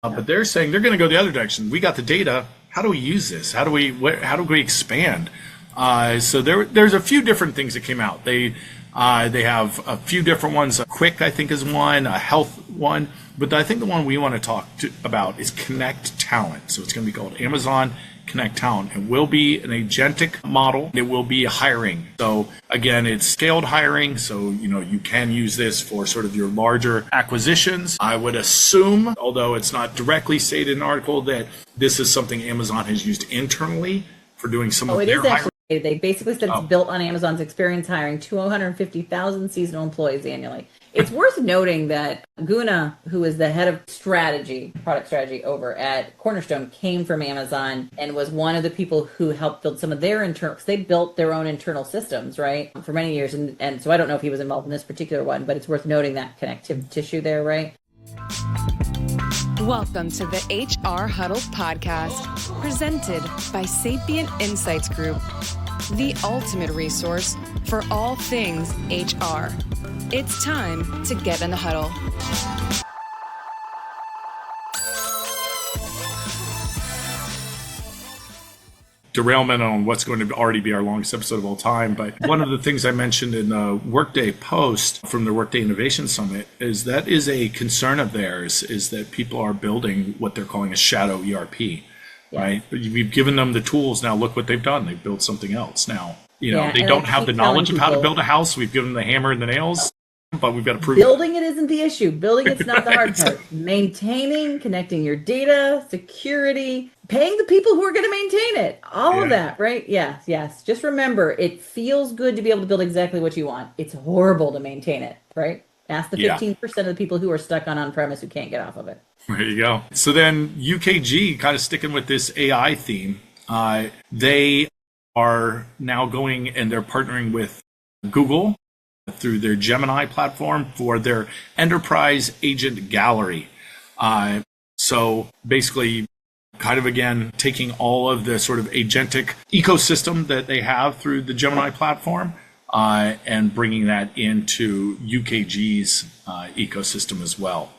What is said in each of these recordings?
But they're saying they're going to go the other direction. We got the data. How do we use this? How do we expand? So there's a few different things that came out. They have a few different ones. Quick, I think, is one. A health one. But I think the one we want to talk about is Connect Talent. So it's going to be called Amazon Connect Talent. It will be an agentic model. It will be hiring. So again, it's scaled hiring. So, you can use this for sort of your larger acquisitions. I would assume, although it's not directly stated in the article, that this is something Amazon has used internally for doing some of their hiring. They basically said it's built on Amazon's experience hiring 250,000 seasonal employees annually. It's worth noting that Guna, who is the head of product strategy over at Cornerstone, came from Amazon and was one of the people who helped build some of their internal, because they built their own internal systems, right, for many years. And so I don't know if he was involved in this particular one, but it's worth noting that connective tissue there, right? Welcome to the HR Huddle podcast, presented by Sapient Insights Group, the ultimate resource for all things HR. It's time to get in the huddle. Derailment on what's going to already be our longest episode of all time. But one of the things I mentioned in the Workday post from the Workday Innovation Summit is that is a concern of theirs, is that people are building what they're calling a shadow ERP, right? But we've given them the tools. Now look what they've done. They've built something else. Now, they don't have the knowledge of how to build a house. We've given them the hammer and the nails, but we've got to prove building it isn't the issue. Building it's not the hard part. Maintaining, connecting your data, security, paying the people who are going to maintain it. All of that, right? Yes. Just remember, it feels good to be able to build exactly what you want. It's horrible to maintain it, right? Ask the 15% of the people who are stuck on-premise who can't get off of it. There you go. So then UKG, kind of sticking with this AI theme, they are now going and they're partnering with Google through their Gemini platform for their enterprise agent gallery. So basically, kind of again, taking all of the sort of agentic ecosystem that they have through the Gemini platform and bringing that into UKG's ecosystem as well.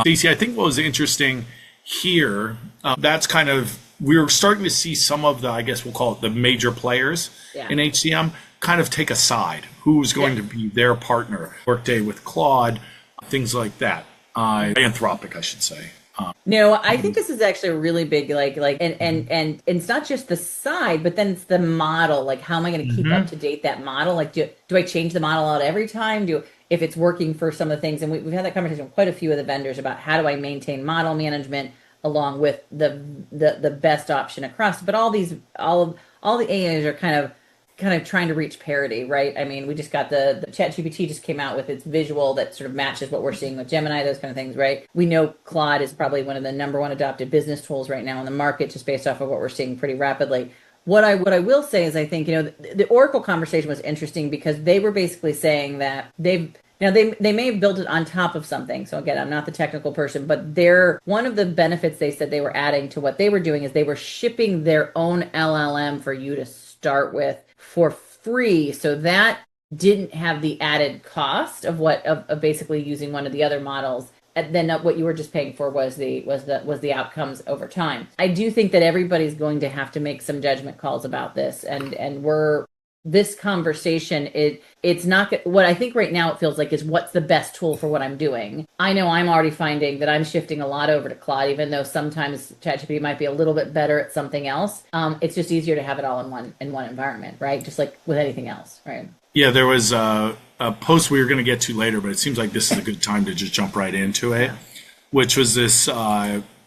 Stacey, I think what was interesting here, that's kind of, we're starting to see some of the, I guess we'll call it the major players in HCM kind of take a side. Who's going to be their partner? Workday with Claude, things like that. Anthropic, I should say. No, I think this is actually a really big, and it's not just the side, but then it's the model. Like, how am I going to keep up to date that model? Like, do I change the model out every time? If it's working for some of the things, and we've had that conversation with quite a few of the vendors about how do I maintain model management along with the best option across. But all the AIs are kind of trying to reach parity, right? I mean, we just got the ChatGPT just came out with its visual that sort of matches what we're seeing with Gemini, those kind of things, right? We know Claude is probably one of the number one adopted business tools right now in the market, just based off of what we're seeing pretty rapidly. What I will say is I think, the Oracle conversation was interesting because they were basically saying that they may have built it on top of something. So again, I'm not the technical person, but one of the benefits they said they were adding to what they were doing is they were shipping their own LLM for you to start with for free. So that didn't have the added cost of basically using one of the other models. And then what you were just paying for was the outcomes over time. I do think that everybody's going to have to make some judgment calls about this, and this conversation, it's not what I think right now it feels like is what's the best tool for what I'm doing. I know I'm already finding that I'm shifting a lot over to Claude, even though sometimes ChatGPT might be a little bit better at something else. It's just easier to have it all in one environment, right? Just like with anything else, right? Yeah, there was a post we were going to get to later, but it seems like this is a good time to just jump right into it, which was this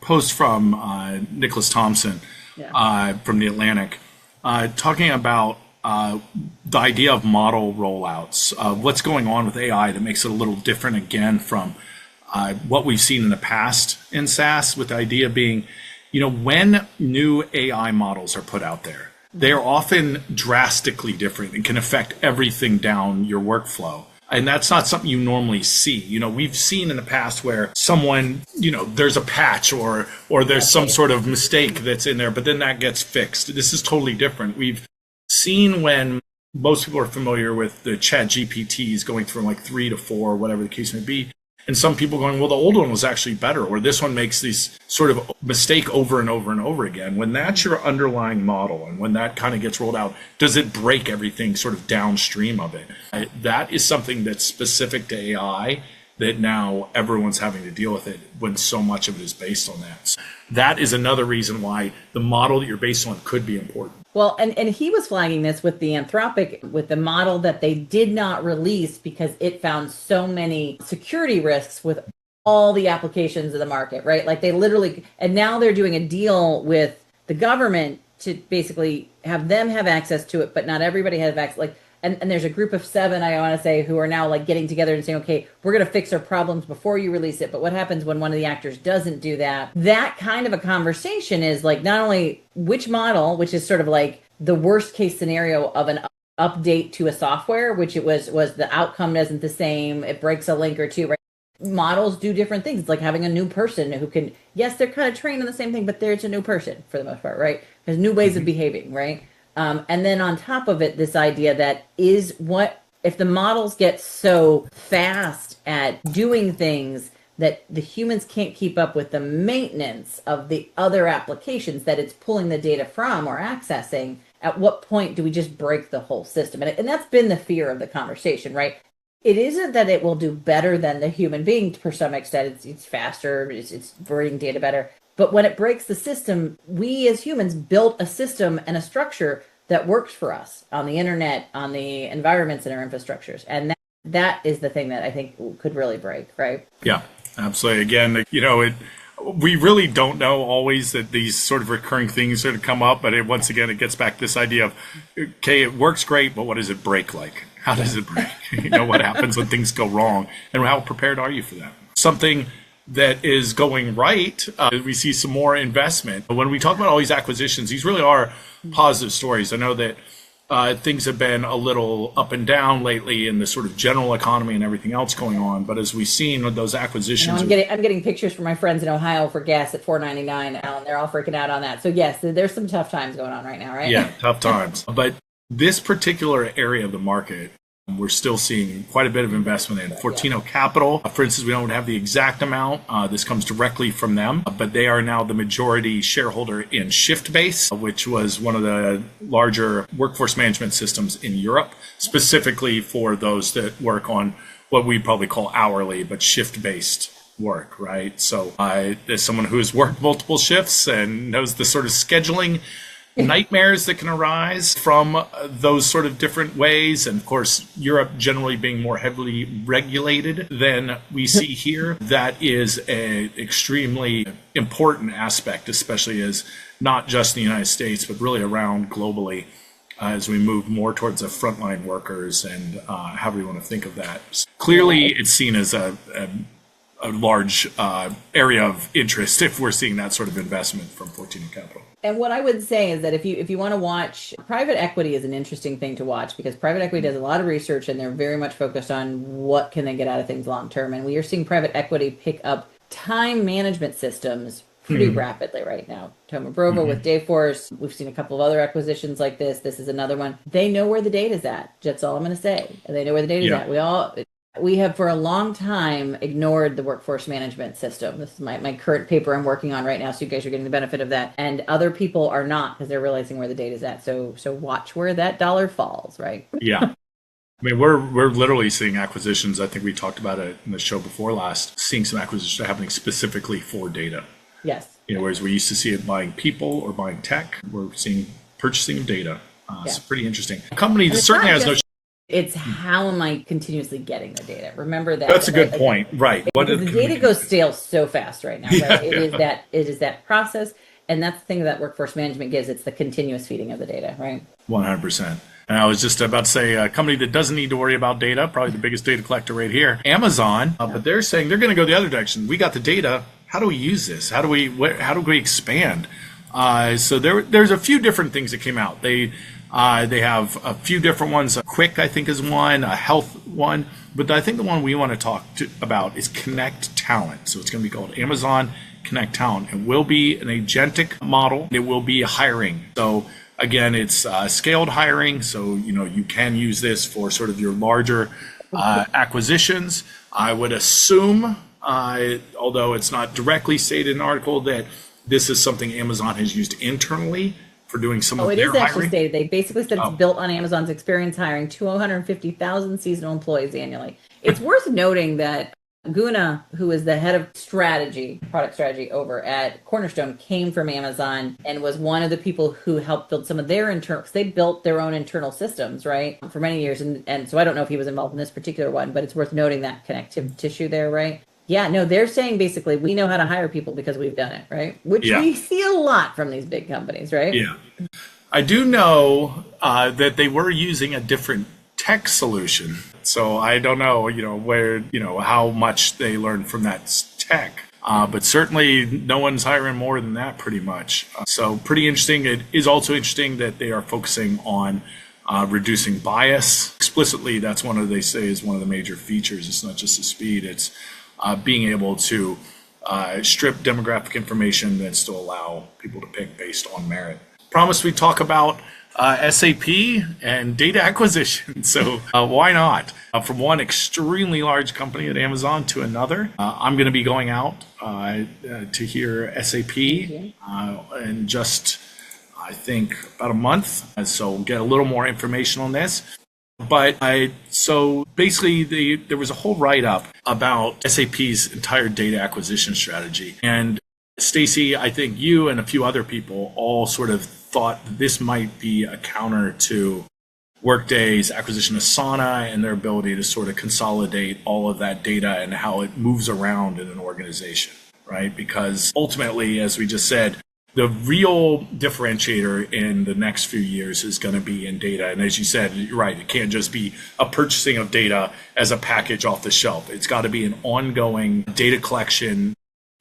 post from Nicholas Thompson from The Atlantic, talking about the idea of model rollouts, what's going on with AI that makes it a little different again from what we've seen in the past in SaaS, with the idea being, when new AI models are put out there, they're often drastically different and can affect everything down your workflow. And that's not something you normally see. We've seen in the past where someone, there's a patch or there's some sort of mistake that's in there, but then that gets fixed. This is totally different. We've seen when most people are familiar with the chat GPTs going from like 3 to 4, whatever the case may be, And some people going, well, the old one was actually better, or this one makes this sort of mistake over and over and over again. When that's your underlying model and when that kind of gets rolled out, does it break everything sort of downstream of it? That is something that's specific to AI that now everyone's having to deal with it when so much of it is based on that. So that is another reason why the model that you're based on could be important. Well, and he was flagging this with the Anthropic, with the model that they did not release because it found so many security risks with all the applications of the market, right? Like they literally, and now they're doing a deal with the government to basically have them have access to it, but not everybody has access. Like, and there's a group of 7, I want to say, who are now like getting together and saying, okay, we're going to fix our problems before you release it. But what happens when one of the actors doesn't do that? That kind of a conversation is like not only which model, which is sort of like the worst case scenario of an update to a software, which it was the outcome isn't the same. It breaks a link or two, right? Models do different things. It's like having a new person who can, yes, they're kind of trained on the same thing, but there's a new person for the most part, right? There's new ways of behaving, right? And then on top of it, this idea that is what if the models get so fast at doing things that the humans can't keep up with the maintenance of the other applications that it's pulling the data from or accessing, at what point do we just break the whole system? And that's been the fear of the conversation, right? It isn't that it will do better than the human being to some extent. It's faster, it's bringing data better. But when it breaks the system, we as humans built a system and a structure that works for us on the internet, on the environments in our infrastructures. And that is the thing that I think could really break, right? Yeah, absolutely. Again, we really don't know always that these sort of recurring things sort of come up, but once again, it gets back to this idea of, okay, it works great, but what does it break like? How does it break? What happens when things go wrong? And how prepared are you for that? Something that is going right, we see some more investment. When we talk about all these acquisitions, these really are positive stories. I know that things have been a little up and down lately in the sort of general economy and everything else going on. But as we've seen with those acquisitions, I'm getting pictures from my friends in Ohio for gas at $4.99, and they're all freaking out on that. So yes, there's some tough times going on right now, right? Yeah, tough times. But this particular area of the market, we're still seeing quite a bit of investment in. Fortino Capital, for instance, we don't have the exact amount. This comes directly from them, but they are now the majority shareholder in ShiftBase, which was one of the larger workforce management systems in Europe, specifically for those that work on what we probably call hourly, but shift-based work, right? So as someone who has worked multiple shifts and knows the sort of scheduling nightmares that can arise from those sort of different ways. And of course, Europe generally being more heavily regulated than we see here. That is an extremely important aspect, especially as not just in the United States, but really around globally as we move more towards the frontline workers and however you want to think of that. Clearly, it's seen as a large area of interest if we're seeing that sort of investment from Fortino Capital. And what I would say is that if you want to watch, private equity is an interesting thing to watch because private equity does a lot of research and they're very much focused on what can they get out of things long term. And we are seeing private equity pick up time management systems pretty rapidly right now. Thoma Bravo with Dayforce. We've seen a couple of other acquisitions like this. This is another one. They know where the data's at. That's all I'm going to say. They know where the data's at. We have for a long time ignored the workforce management system. This is my current paper I'm working on right now, so you guys are getting the benefit of that. And other people are not because they're realizing where the data's at. So watch where that dollar falls, right? Yeah. I mean, we're literally seeing acquisitions. I think we talked about it in the show before last, seeing some acquisitions happening specifically for data. Yes. Whereas we used to see it buying people or buying tech, we're seeing purchasing of data. It's pretty interesting. A company that certainly has no... It's how am I continuously getting the data? Remember that. That's a good point, right? The data goes stale so fast right now. Right? It is that process, and that's the thing that workforce management gives. It's the continuous feeding of the data, right? 100%. And I was just about to say a company that doesn't need to worry about data, probably the biggest data collector right here, Amazon. But they're saying they're going to go the other direction. We got the data. How do we use this? How do we expand? So there's a few different things that came out. They have a few different ones. Quick, I think, is one, a health one. But I think the one we want to talk about is Connect Talent. So it's going to be called Amazon Connect Talent. It will be an agentic model. It will be hiring. So again, it's scaled hiring. So, you can use this for sort of your larger acquisitions. I would assume, although it's not directly stated in the article, that this is something Amazon has used internally for doing some of their hiring. It is actually stated. They basically said it's built on Amazon's experience hiring 250,000 seasonal employees annually. It's worth noting that Guna, who is the head of product strategy over at Cornerstone, came from Amazon and was one of the people who helped build some of their internal, because they built their own internal systems, right, for many years. And so I don't know if he was involved in this particular one, but it's worth noting that connective tissue there, right? Yeah, no, they're saying basically we know how to hire people because we've done it, right? Which we see a lot from these big companies, right? Yeah. I do know that they were using a different tech solution. So I don't know, where, how much they learned from that tech. But certainly no one's hiring more than that pretty much. So pretty interesting. It is also interesting that they are focusing on reducing bias. Explicitly, that's they say is one of the major features. It's not just the speed, it's being able to strip demographic information that still allow people to pick based on merit. Promised we'd talk about SAP and data acquisition. So why not? From one extremely large company at Amazon to another, I'm going to be going out to hear SAP in just, I think, about a month. So we'll get a little more information on this. But so basically, there was a whole write-up about SAP's entire data acquisition strategy. And Stacy, I think you and a few other people all sort of thought this might be a counter to Workday's acquisition of Sana and their ability to sort of consolidate all of that data and how it moves around in an organization, right? Because ultimately, as we just said, the real differentiator in the next few years is going to be in data. And as you said, you're right, it can't just be a purchasing of data as a package off the shelf. It's got to be an ongoing data collection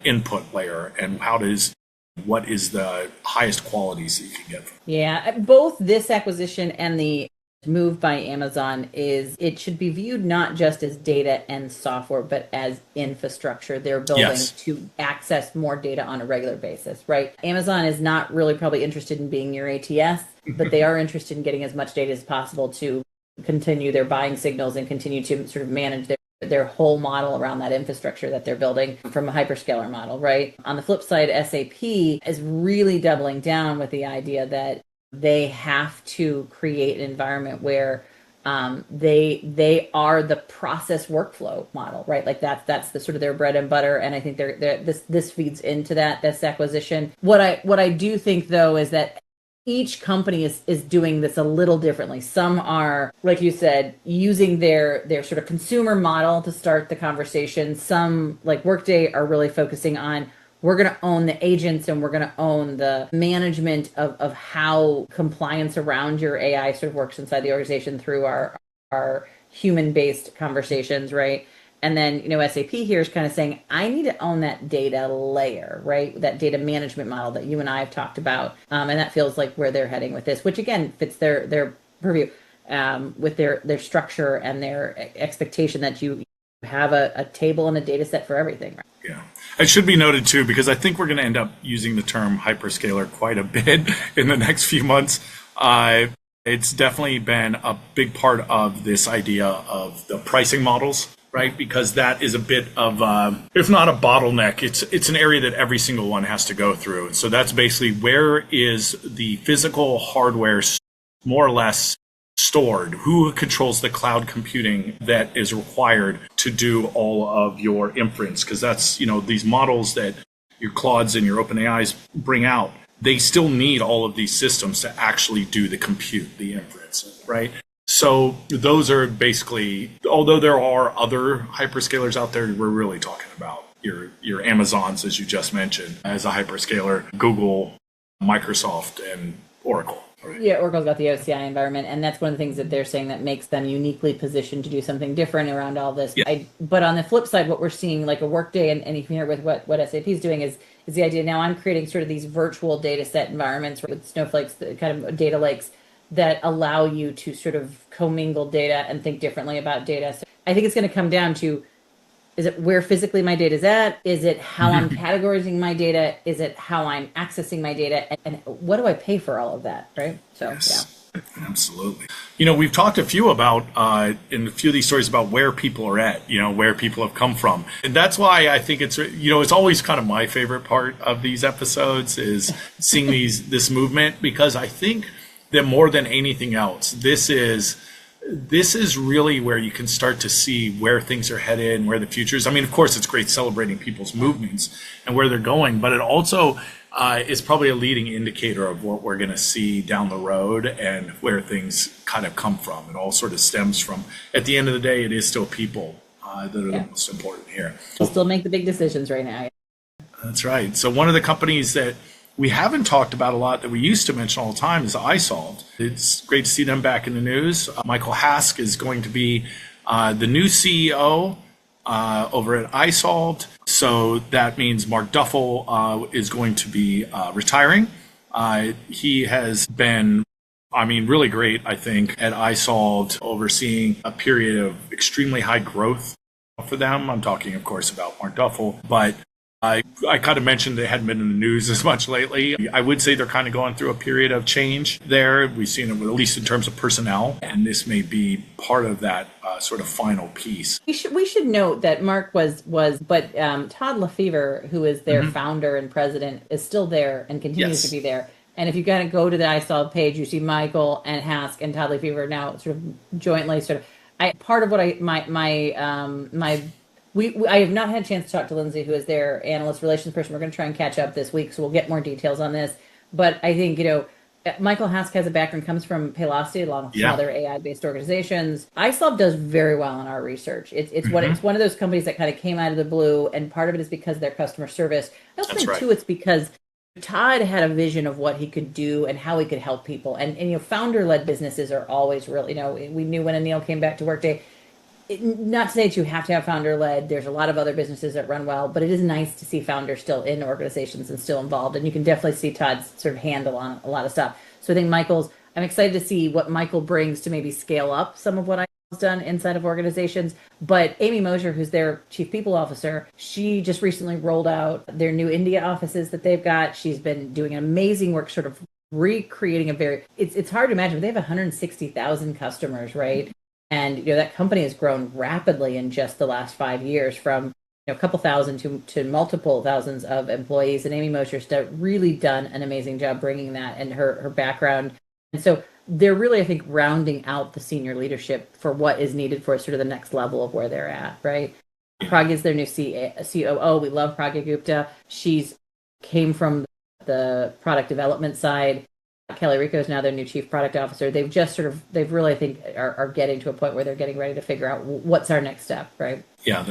input layer, and what is the highest qualities that you can get from it. Yeah, both this acquisition and the move by Amazon it should be viewed not just as data and software, but as infrastructure they're building to access more data on a regular basis, right? Amazon is not really probably interested in being your ATS, but they are interested in getting as much data as possible to continue their buying signals and continue to sort of manage their whole model around that infrastructure that they're building from a hyperscaler model, right? On the flip side, SAP is really doubling down with the idea that they have to create an environment where they are the process workflow model, right? Like that's the sort of their bread and butter, and I think this feeds into this acquisition. What I do think though is that each company is doing this a little differently. Some are, like you said, using their sort of consumer model to start the conversation. Some, like Workday, are really focusing on, we're going to own the agents and we're going to own the management of how compliance around your AI sort of works inside the organization through our human-based conversations, right? And then, SAP here is kind of saying, I need to own that data layer, right? That data management model that you and I have talked about. And that feels like where they're heading with this, which again fits their purview with their structure and their expectation that you have a table and a data set for everything. Right? Yeah. It should be noted too, because I think we're going to end up using the term hyperscaler quite a bit in the next few months. It's definitely been a big part of this idea of the pricing models, right? Because that is a bit of, if not a bottleneck, it's an area that every single one has to go through. So that's basically, where is the physical hardware more or less stored? Who controls the cloud computing that is required to do all of your inference? Because that's, these models that your Claudes and your OpenAIs bring out, they still need all of these systems to actually do the compute, the inference, right? So those are basically, although there are other hyperscalers out there, we're really talking about your Amazons, as you just mentioned, as a hyperscaler, Google, Microsoft, and Oracle. Right? Yeah, Oracle's got the OCI environment, and that's one of the things that they're saying that makes them uniquely positioned to do something different around all this. Yeah. But on the flip side, what we're seeing, like a Workday, and you can hear with what SAP is doing, is the idea now I'm creating sort of these virtual data set environments with snowflakes, the kind of data lakes that allow you to sort of commingle data and think differently about data. So I think it's going to come down to, is it where physically my data is at? Is it how I'm categorizing my data? Is it how I'm accessing my data? And what do I pay for all of that, right? So, yes. Absolutely. We've talked a few about, in a few of these stories about where people are at, where people have come from. And that's why I think it's always kind of my favorite part of these episodes is seeing this movement, because I think that more than anything else, this is really where you can start to see where things are headed and where the future is. I mean, of course, it's great celebrating people's movements and where they're going, but it also is probably a leading indicator of what we're going to see down the road and where things kind of come from. It all sort of stems from, at the end of the day, it is still people that are the most important here. We'll still make the big decisions right now. That's right. So one of the companies that we haven't talked about a lot that we used to mention all the time is iSolved. It's great to see them back in the news. Michael Hask is going to be the new CEO over at iSolved. So that means Mark Duffel is going to be retiring. He has been, really great, I think, at iSolved, overseeing a period of extremely high growth for them. I'm talking, of course, about Mark Duffel, but I kind of mentioned they hadn't been in the news as much lately. I would say they're kind of going through a period of change there. We've seen it, at least in terms of personnel, and this may be part of that sort of final piece. We should note that Mark was Todd Lefevre, who is their founder and president, is still there and continues to be there. And if you kind of go to the iSolve page, you see Michael and Hask and Todd Lefevre now sort of jointly part of what I have not had a chance to talk to Lindsay, who is their analyst relations person. We're going to try and catch up this week, so we'll get more details on this. But I think, Michael Hask has a background, comes from Paylocity, along with some other AI-based organizations. iSolve does very well in our research. It's one of those companies that kind of came out of the blue, and part of it is because of their customer service. I also think, too, it's because Todd had a vision of what he could do and how he could help people. And founder-led businesses are always really, we knew when Anil came back to Workday, not to say that you have to have founder-led. There's a lot of other businesses that run well, but it is nice to see founders still in organizations and still involved. And you can definitely see Todd's sort of handle on a lot of stuff. So I think I'm excited to see what Michael brings to maybe scale up some of what I've done inside of organizations. But Amy Mosier, who's their chief people officer, she just recently rolled out their new India offices that they've got. She's been doing amazing work, sort of recreating it's hard to imagine, but they have 160,000 customers, right? And that company has grown rapidly in just the last 5 years, from a couple thousand to multiple thousands of employees. And Amy Mosher's really done an amazing job bringing that and her background. And so they're really, I think, rounding out the senior leadership for what is needed for sort of the next level of where they're at, right? Pragya is their new COO. We love Pragya Gupta. She's came from the product development side. Kelly Rico is now their new chief product officer. They've really, I think, are getting to a point where they're getting ready to figure out what's our next step, right? Yeah,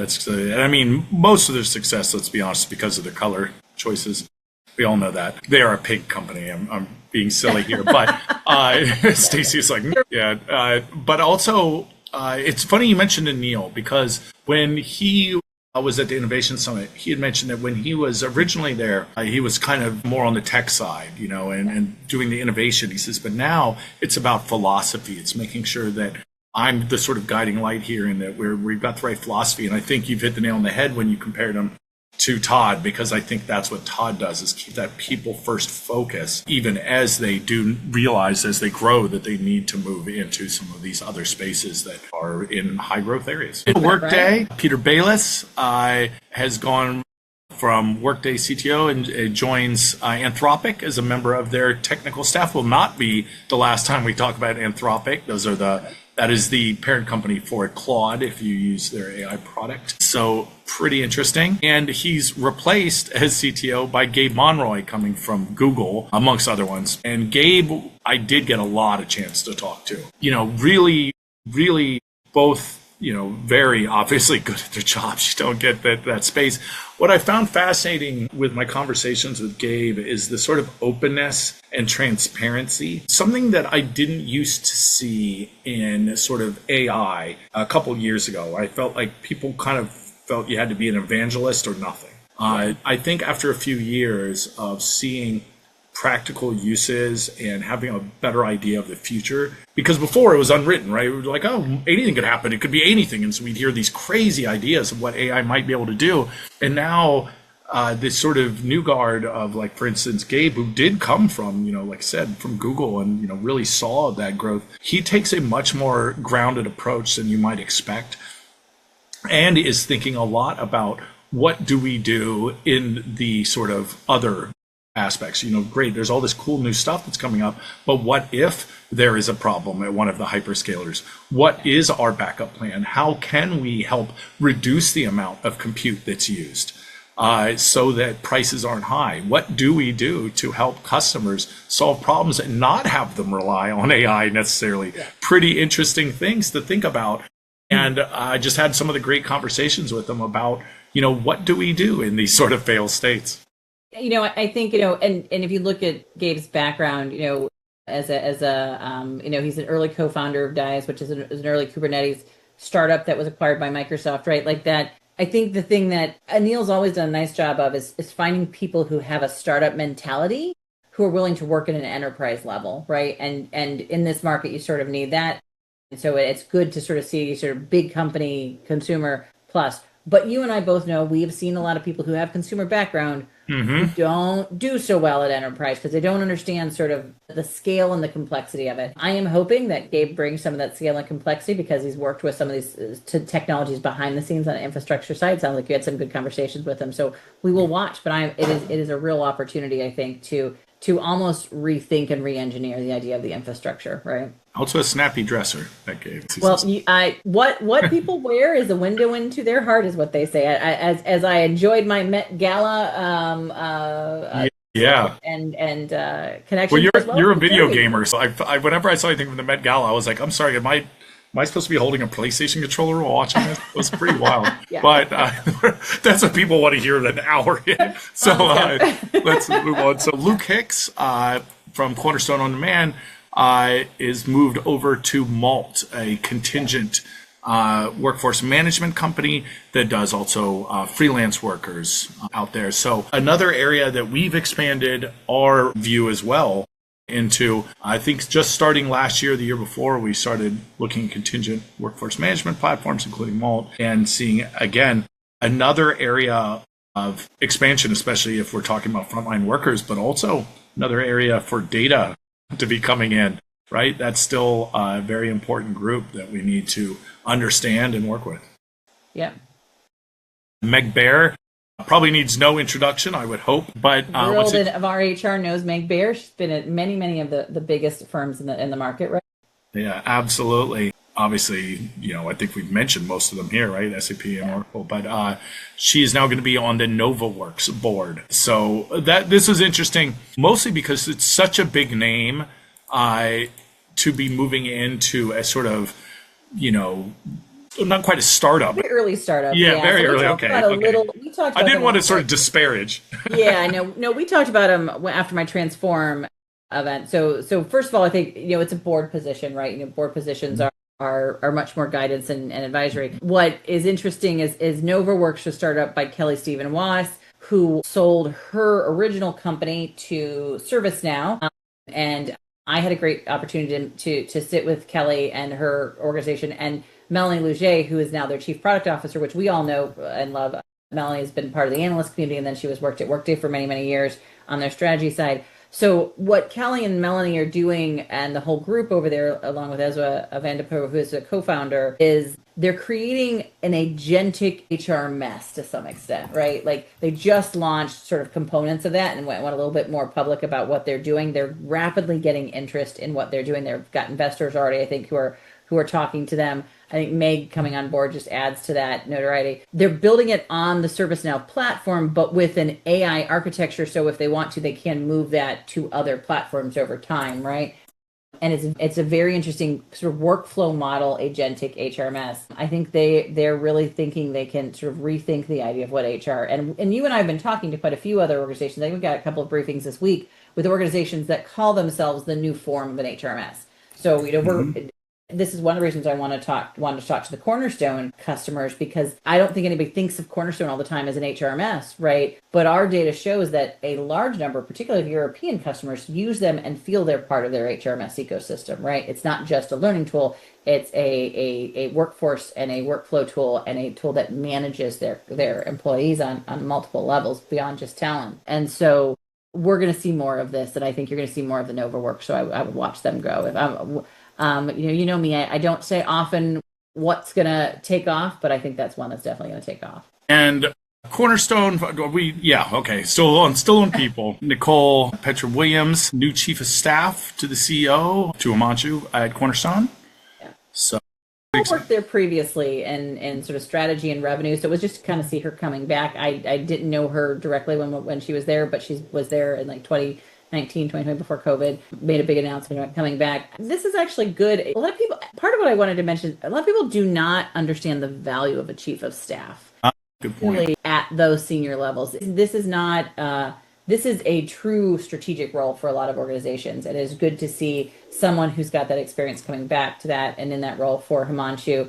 most of their success, let's be honest, because of their color choices. We all know that. They are a pig company. I'm being silly here, but Stacey's like, yeah. But also, it's funny you mentioned Anil, because when he was at the Innovation Summit, he had mentioned that when he was originally there, he was kind of more on the tech side, and doing the innovation. He says, but now it's about philosophy. It's making sure that I'm the sort of guiding light here, and that we've got the right philosophy. And I think you've hit the nail on the head when you compared him to Todd, because I think that's what Todd does, is keep that people first focus, even as they do realize as they grow that they need to move into some of these other spaces that are in high growth areas. Workday, Peter Bayless has gone from Workday CTO and joins Anthropic as a member of their technical staff. Will not be the last time we talk about Anthropic. That is the parent company for Claude, if you use their AI product. So pretty interesting. And he's replaced as CTO by Gabe Monroy, coming from Google, amongst other ones. And Gabe, I did get a lot of chance to talk to. Really, really both, very obviously good at their jobs. You don't get that space. What I found fascinating with my conversations with Gabe is the sort of openness and transparency, something that I didn't used to see in sort of AI a couple of years ago. I felt like people kind of felt you had to be an evangelist or nothing. I think after a few years of seeing practical uses and having a better idea of the future, because before it was unwritten, right? It was like, oh, anything could happen. It could be anything. And so we'd hear these crazy ideas of what AI might be able to do. And now this sort of new guard of, like, for instance, Gabe, who did come from, like I said, from Google and, really saw that growth. He takes a much more grounded approach than you might expect and is thinking a lot about what do we do in the sort of other aspects. Great, there's all this cool new stuff that's coming up, but what if there is a problem at one of the hyperscalers? What is our backup plan? How can we help reduce the amount of compute that's used so that prices aren't high? What do we do to help customers solve problems and not have them rely on AI necessarily? Yeah. Pretty interesting things to think about. And I just had some of the great conversations with them about, what do we do in these sort of failed states? I think, and if you look at Gabe's background, as a he's an early co-founder of Dice, which is an early Kubernetes startup that was acquired by Microsoft, right? Like that. I think the thing that Anil's always done a nice job of is finding people who have a startup mentality, who are willing to work at an enterprise level, right? And in this market, you sort of need that. And so it's good to sort of see sort of big company consumer plus. But you and I both know we've seen a lot of people who have consumer background who don't do so well at enterprise because they don't understand sort of the scale and the complexity of it. I am hoping that Gabe brings some of that scale and complexity because he's worked with some of these technologies behind the scenes on the infrastructure side. Sounds like you had some good conversations with him. So we will watch, but it is a real opportunity, I think, to almost rethink and re-engineer the idea of the infrastructure, right? Also a snappy dresser, that Gabe. Well, what people wear is a window into their heart, is what they say. As I enjoyed my Met Gala, and connection. Well, you're a video gamer, so I whenever I saw anything from the Met Gala, I was like, I'm sorry, am I supposed to be holding a PlayStation controller while watching this? It was pretty wild. Yeah. But that's what people want to hear an hour in. So let's move on. So Luke Hicks from Cornerstone On Demand is moved over to Malt, a contingent workforce management company that does also freelance workers out there. So another area that we've expanded our view as well into, I think just starting last year, the year before, we started looking at contingent workforce management platforms, including Malt, and seeing, again, another area of expansion, especially if we're talking about frontline workers, but also another area for data to be coming in, right? That's still a very important group that we need to understand and work with. Yeah. Meg Bear probably needs no introduction, I would hope. But the world of our HR knows Meg Bear. She's been at many of the biggest firms in the market, right? Yeah, absolutely. Obviously, I think we've mentioned most of them here, right? SAP and Oracle. But she is now going to be on the NovaWorks board. So this is interesting, mostly because it's such a big name to be moving into a sort of, not quite a startup. Very early startup. Yeah, very early. Okay. We talked about I didn't want to sort of disparage. Yeah, no, we talked about them after my Transform event. So first of all, I think, it's a board position, right? Board positions are much more guidance and advisory. What is interesting is NovaWorks was started up by Kelly Stephen Wass, who sold her original company to ServiceNow. And I had a great opportunity to sit with Kelly and her organization, and Melanie Luget, who is now their chief product officer, which we all know and love. Melanie has been part of the analyst community, and then she worked at Workday for many years on their strategy side. So what Kelly and Melanie are doing, and the whole group over there, along with Ezra Vanderpoel, who is a co-founder, is they're creating an agentic HR mess to some extent, right? Like they just launched sort of components of that and went a little bit more public about what they're doing. They're rapidly getting interest in what they're doing. They've got investors already, I think, who are talking to them. I think Meg coming on board just adds to that notoriety. They're building it on the ServiceNow platform, but with an AI architecture. So if they want to, they can move that to other platforms over time, right? And it's a very interesting sort of workflow model, agentic HRMS. I think they're really thinking they can sort of rethink the idea of what HR. And you and I have been talking to quite a few other organizations. I think we've got a couple of briefings this week with organizations that call themselves the new form of an HRMS. So, we're This is one of the reasons I wanted to talk to the Cornerstone customers, because I don't think anybody thinks of Cornerstone all the time as an HRMS, right? But our data shows that a large number, particularly of European customers, use them and feel they're part of their HRMS ecosystem, right? It's not just a learning tool. It's a workforce and a workflow tool and a tool that manages their employees on multiple levels beyond just talent. And so we're going to see more of this, and I think you're going to see more of the Nova work. So I would watch them grow. If I'm, you know me, I don't say often what's going to take off, but I think that's one that's definitely going to take off. And Cornerstone, still on people. Nicole Petra Williams, new chief of staff to the CEO, to Himanshu at Cornerstone. Yeah. So I worked there previously in sort of strategy and revenue, so it was just to kind of see her coming back. I didn't know her directly when she was there, but she was there in like 2019, 2020, before COVID, made a big announcement about coming back. This is actually good. A lot of people, part of what I wanted to mention, a lot of people do not understand the value of a chief of staff. Good point. Really at those senior levels. This is not, this is a true strategic role for a lot of organizations. It is good to see someone who's got that experience coming back to that and in that role for Himanshu.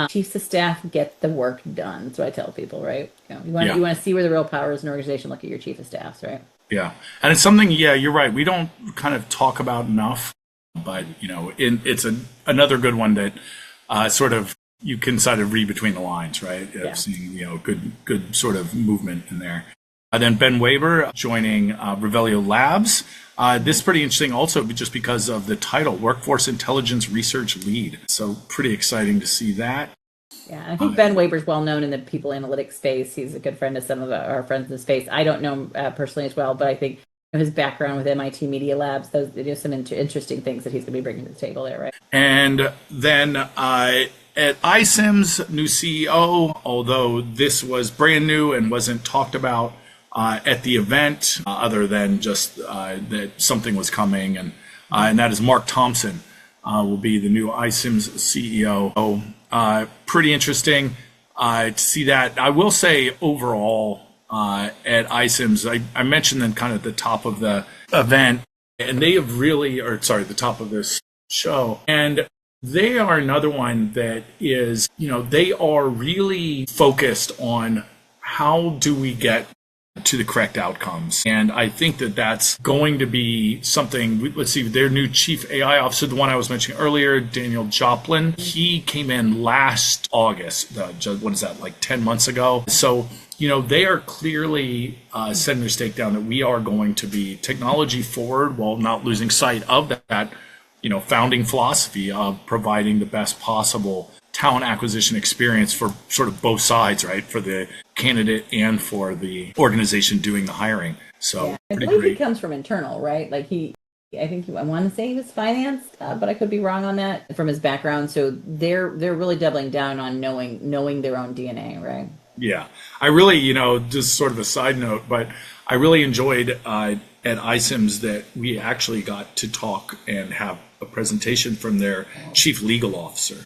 Chiefs of staff get the work done. That's what I tell people, right? You want to see where the real power is in an organization, look at your chief of staffs, right? Yeah. And it's something, you're right. We don't kind of talk about enough, but, it's another good one that sort of you can sort of read between the lines, right? Yeah. Seeing, good sort of movement in there. Then Ben Weber joining Revelio Labs. This is pretty interesting also just because of the title, Workforce Intelligence Research Lead. So pretty exciting to see that. Yeah, I think Ben Weber's well known in the people analytics space. He's a good friend of some of our friends in the space. I don't know him personally as well, but I think his background with MIT Media Labs, those some interesting things that he's going to be bringing to the table there, right? And then at iCIMS, new CEO, although this was brand new and wasn't talked about at the event, other than just that something was coming, and that is Mark Thompson will be the new iCIMS CEO. Pretty interesting to see that. I will say overall at iCIMS, I mentioned them kind of at the top of the event, and they have really, the top of this show, and they are another one that is, they are really focused on how do we get to the correct outcomes. And I think that that's going to be something. Let's see, their new chief AI officer, the one I was mentioning earlier, Daniel Joplin, he came in last August. What is that, like 10 months ago? So, they are clearly setting their stake down that we are going to be technology forward while not losing sight of that, founding philosophy of providing the best possible talent acquisition experience for sort of both sides, right? For the candidate and for the organization doing the hiring. So yeah. I believe he comes from internal, right? Like I want to say he was finance, but I could be wrong on that from his background. So they're really doubling down on knowing their own DNA, right? Yeah. I really, just sort of a side note, but I really enjoyed at iCIMS that we actually got to talk and have a presentation from their chief legal officer.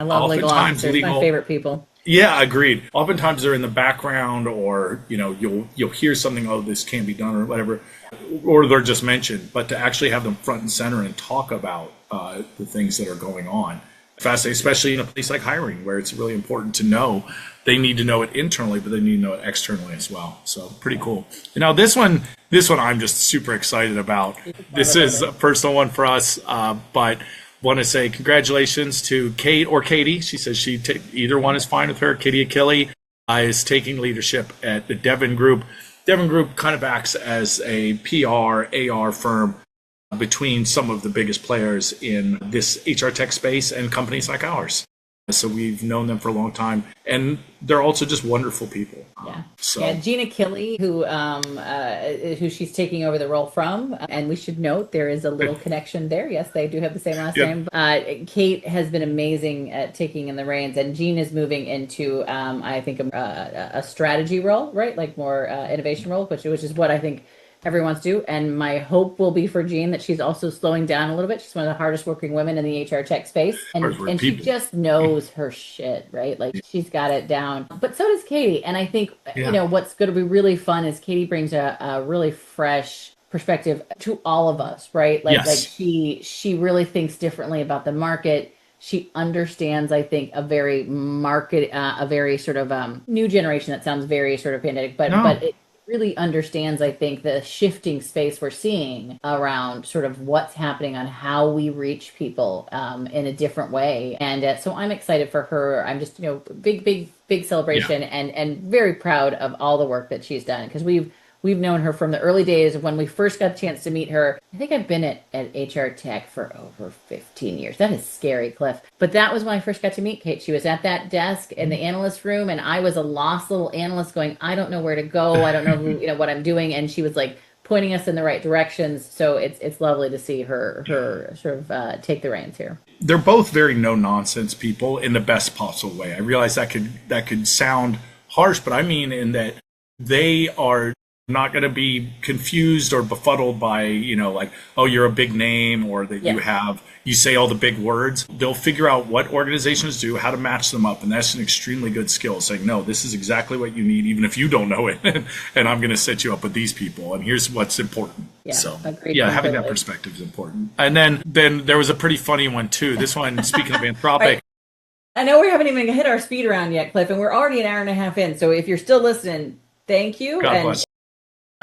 I love legal officers, my favorite people. Yeah, agreed. Oftentimes they're in the background, or you'll hear something, oh, this can't be done or whatever, or they're just mentioned. But to actually have them front and center and talk about the things that are going on, fascinating, especially in a place like hiring, where it's really important to know. They need to know it internally, but they need to know it externally as well. So pretty cool. Now this one I'm just super excited about. This is a personal one for us, but want to say congratulations to Kate or Katie. She says either one is fine with her. Katie Achille is taking leadership at the Devon Group. Devon Group kind of acts as a PR, AR firm between some of the biggest players in this HR tech space and companies like ours. So we've known them for a long time, and they're also just wonderful people. Yeah. Gina Killey, who she's taking over the role from, and we should note there is a little connection there. Yes, they do have the same last name. Kate has been amazing at taking in the reins, and Jean is moving into, I think, a strategy role, right? Like more innovation role, which is what I think everyone wants to do. And my hope will be for Jean that she's also slowing down a little bit. She's one of the hardest working women in the HR tech space. And she just knows her shit, right? Like she's got it down. But so does Katie. And I think, what's going to be really fun is Katie brings a really fresh perspective to all of us, right? Like she really thinks differently about the market. She understands, I think, a very sort of new generation that sounds very sort of pandemic, but it really understands, I think, the shifting space we're seeing around sort of what's happening on how we reach people in a different way. And so I'm excited for her. I'm just, big celebration and very proud of all the work that she's done because we've known her from the early days of when we first got a chance to meet her. I think I've been at HR Tech for over 15 years. That is scary, Cliff. But that was when I first got to meet Kate. She was at that desk in the analyst room, and I was a lost little analyst going, I don't know where to go. I don't know who, what I'm doing. And she was like pointing us in the right directions. So it's lovely to see her sort of take the reins here. They're both very no-nonsense people in the best possible way. I realize that could sound harsh, but I mean in that they are not going to be confused or befuddled by, like, oh, you're a big name or that you say all the big words. They'll figure out what organizations do, how to match them up. And that's an extremely good skill, saying, no, this is exactly what you need, even if you don't know it. And I'm going to set you up with these people. And here's what's important. Yeah, so, agreed. Having that perspective is important. And then there was a pretty funny one, too. This one, speaking of Anthropic. Right. I know we haven't even hit our speed round yet, Cliff, and we're already an hour and a half in. So if you're still listening, thank you. God bless.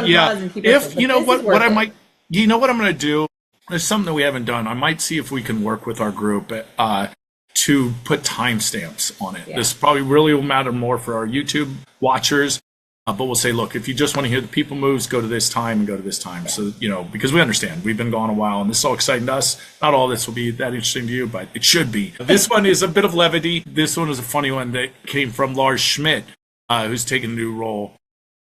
Yeah, if you know what I might, what I'm going to do. There's something that we haven't done. I might see if we can work with our group to put timestamps on it. Yeah. This probably really will matter more for our YouTube watchers. But we'll say, look, if you just want to hear the people moves, go to this time and go to this time. Yeah. So, because we understand we've been gone a while and this is all exciting to us. Not all this will be that interesting to you, but it should be. This one is a bit of levity. This one is a funny one that came from Lars Schmidt, who's taken a new role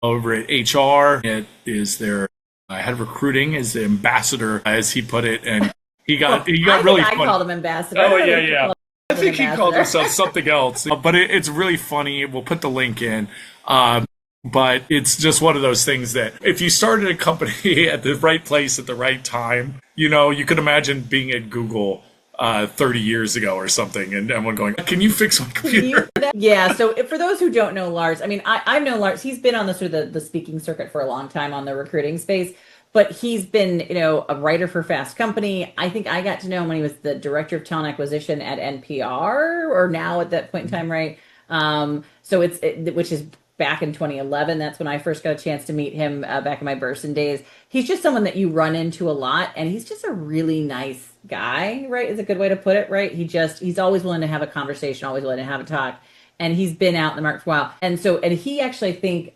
over at HR. It is their head of recruiting, is the ambassador, as he put it, and he got really funny. I called him ambassador. Oh yeah. I think he called himself something else, but it's really funny. We'll put the link in. But it's just one of those things that if you started a company at the right place at the right time, you could imagine being at Google 30 years ago or something, and everyone going, can you fix my computer? Yeah, so for those who don't know Lars, I mean, I've known Lars. He's been on the sort of the speaking circuit for a long time on the recruiting space, but he's been, a writer for Fast Company. I think I got to know him when he was the director of talent acquisition at NPR, or now at that point in time, right? Which is back in 2011. That's when I first got a chance to meet him back in my Burson days. He's just someone that you run into a lot, and he's just a really nice guy, right? Is a good way to put it, right? He's always willing to have a conversation, always willing to have a talk. And he's been out in the market for a while. And he actually, I think,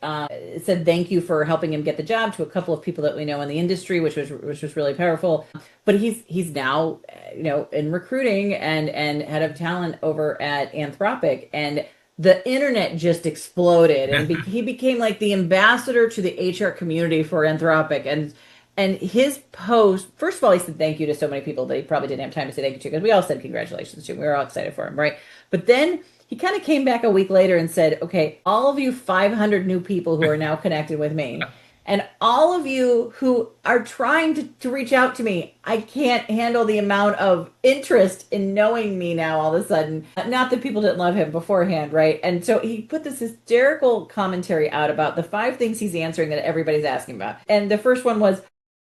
said thank you for helping him get the job to a couple of people that we know in the industry, which was really powerful. But he's now, in recruiting and head of talent over at Anthropic. And the internet just exploded, and he became like the ambassador to the HR community for Anthropic. And his post, first of all, he said thank you to so many people that he probably didn't have time to say thank you to, because we all said congratulations to him. We were all excited for him, right? But then he kind of came back a week later and said, okay, all of you 500 new people who are now connected with me, and all of you who are trying to reach out to me, I can't handle the amount of interest in knowing me now all of a sudden. Not that people didn't love him beforehand, right? And so he put this hysterical commentary out about the 5 things he's answering that everybody's asking about. And the first one was,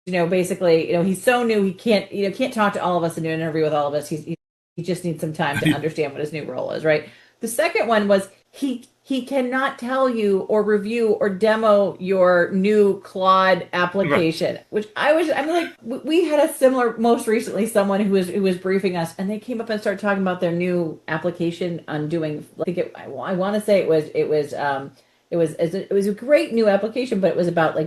basically, he's so new, he can't talk to all of us and do an interview with all of us. He just needs some time to understand what his new role is, right? The second one was he cannot tell you or review or demo your new Claude application, which I'm like, we had a similar, most recently, someone who was briefing us, and they came up and started talking about their new application on doing, I want to say it was a great new application, but it was about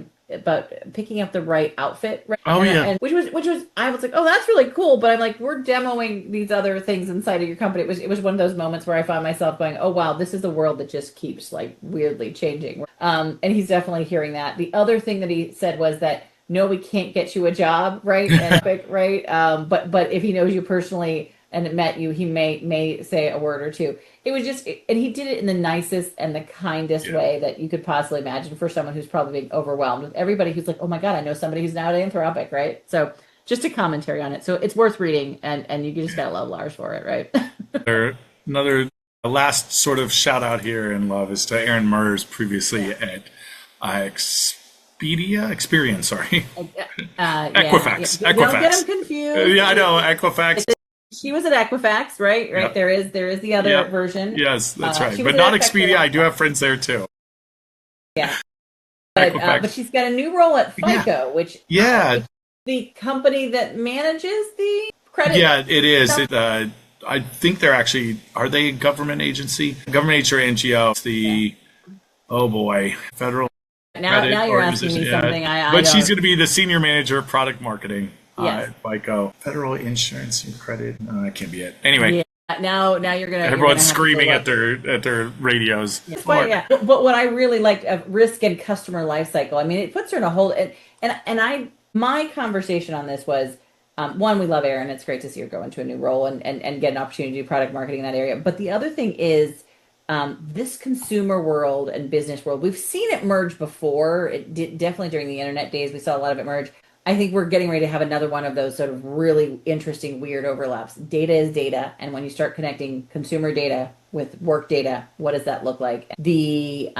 picking up the right outfit, right? Oh, and which was I was like, oh, that's really cool, but I'm like, we're demoing these other things inside of your company. It was one of those moments where I found myself going, oh wow, this is a world that just keeps like weirdly changing. And he's definitely hearing that. The other thing that he said was that no, we can't get you a job, right? And right. But if he knows you personally and met you, he may say a word or two. It was just, and he did it in the nicest and the kindest way that you could possibly imagine for someone who's probably being overwhelmed with everybody who's like, oh my God, I know somebody who's now at Anthropic, right? So just a commentary on it. So it's worth reading, and you just gotta love Lars for it, right? Another last sort of shout out here in love is to Aaron Murs, previously at Experian, sorry. Equifax. Don't get them confused. Yeah, I know, Equifax. She was at Equifax, right? Right. Yep. There is the other Yep. version. Yes, that's right. She But was at not Equifax for a Expedia. long I do time. have friends there too. Yeah. But Equifax. she's got a new role at Yeah. FICO, which Yeah. the company that manages the credit. Yeah, it is. stuff. I think they're actually, are they a government agency? Government agency or NGO? It's the, oh boy, federal Now credit you're asking organization. me Yeah. something I But don't. she's going to be the senior manager of product marketing Yes. at FICO. Federal Insurance and Credit. No, that can't be it. Anyway, Yeah. Now you're gonna. everyone's have to screaming look. at their radios. It's fine, yeah. But what I really liked of risk and customer life cycle, I mean, it puts her in a whole. My conversation on this was, one, we love Erin. It's great to see her go into a new role and get an opportunity to do product marketing in that area. But the other thing is, this consumer world and business world, we've seen it merge before. It did, definitely during the internet days, we saw a lot of it merge. I think we're getting ready to have another one of those sort of really interesting, weird overlaps. Data is data. And when you start connecting consumer data with work data, what does that look like? The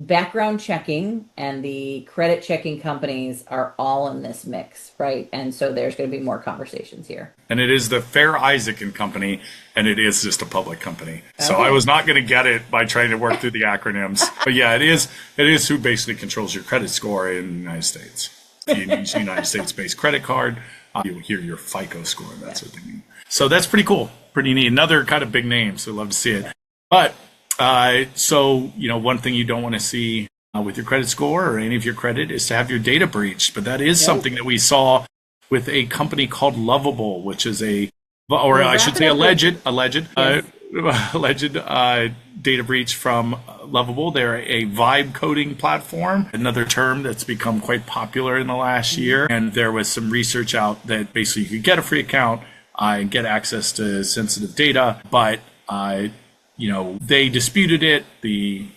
background checking and the credit checking companies are all in this mix, right? And so there's going to be more conversations here. And it is the Fair Isaac and Company, and it is just a public company. So Okay. I was not going to get it by trying to work through the acronyms. But yeah, it is who basically controls your credit score in the United States. If you use a United States-based credit card, you will hear your FICO score. That's what they mean. So that's pretty cool, pretty neat. Another kind of big name, so love to see it. But so, one thing you don't want to see with your credit score or any of your credit is to have your data breached. But that is something that we saw with a company called Lovable, which is alleged data breach from Lovable. They're a vibe coding platform, another term that's become quite popular in the last year. And there was some research out that basically you could get a free account and get access to sensitive data, but they disputed it. The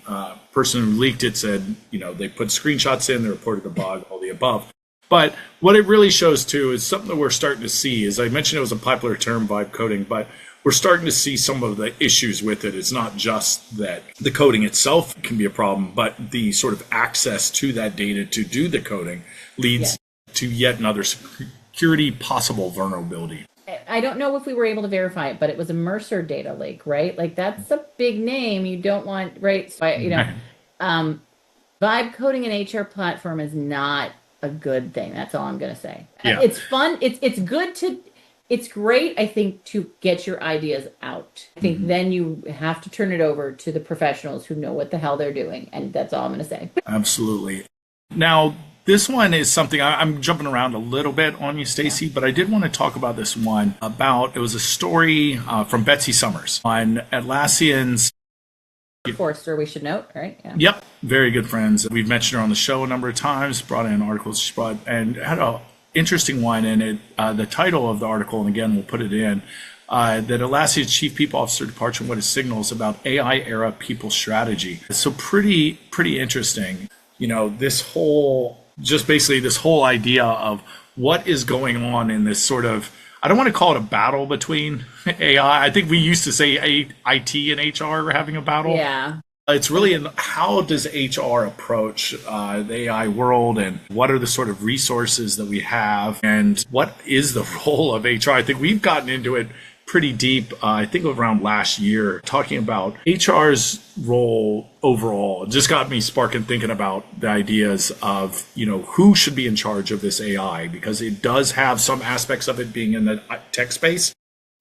person who leaked it said, they put screenshots in, they reported the bug, all the above. But what it really shows too is something that we're starting to see. As I mentioned, it was a popular term, vibe coding, but we're starting to see some of the issues with it. It's not just that the coding itself can be a problem, but the sort of access to that data to do the coding leads to yet another security possible vulnerability. I don't know if we were able to verify it, but it was a Mercer data leak, right? Like that's a big name. You don't want, right? So vibe coding an HR platform is not a good thing. That's all I'm going to say. Yeah. It's fun. It's great, I think, to get your ideas out. I think then you have to turn it over to the professionals who know what the hell they're doing. And that's all I'm going to say. Absolutely. Now, this one is something I'm jumping around a little bit on you, Stacy, but I did want to talk about this one it was a story from Betsy Summers on Atlassian's. Forrester, we should note, right? Yeah. Yep. Very good friends. We've mentioned her on the show a number of times, brought in articles she brought, and had an interesting one in it. The title of the article, and again, we'll put it in, that Atlassian's chief people officer departure, what it signals about AI era people strategy. So pretty interesting. This whole idea of what is going on in this sort of, I don't want to call it a battle between AI. I think we used to say IT and HR are having a battle. Yeah. It's really in how does HR approach the AI world, and what are the sort of resources that we have, and what is the role of HR? I think we've gotten into it pretty deep, I think around last year, talking about HR's role overall. It just got me sparking thinking about the ideas of, who should be in charge of this AI, because it does have some aspects of it being in the tech space.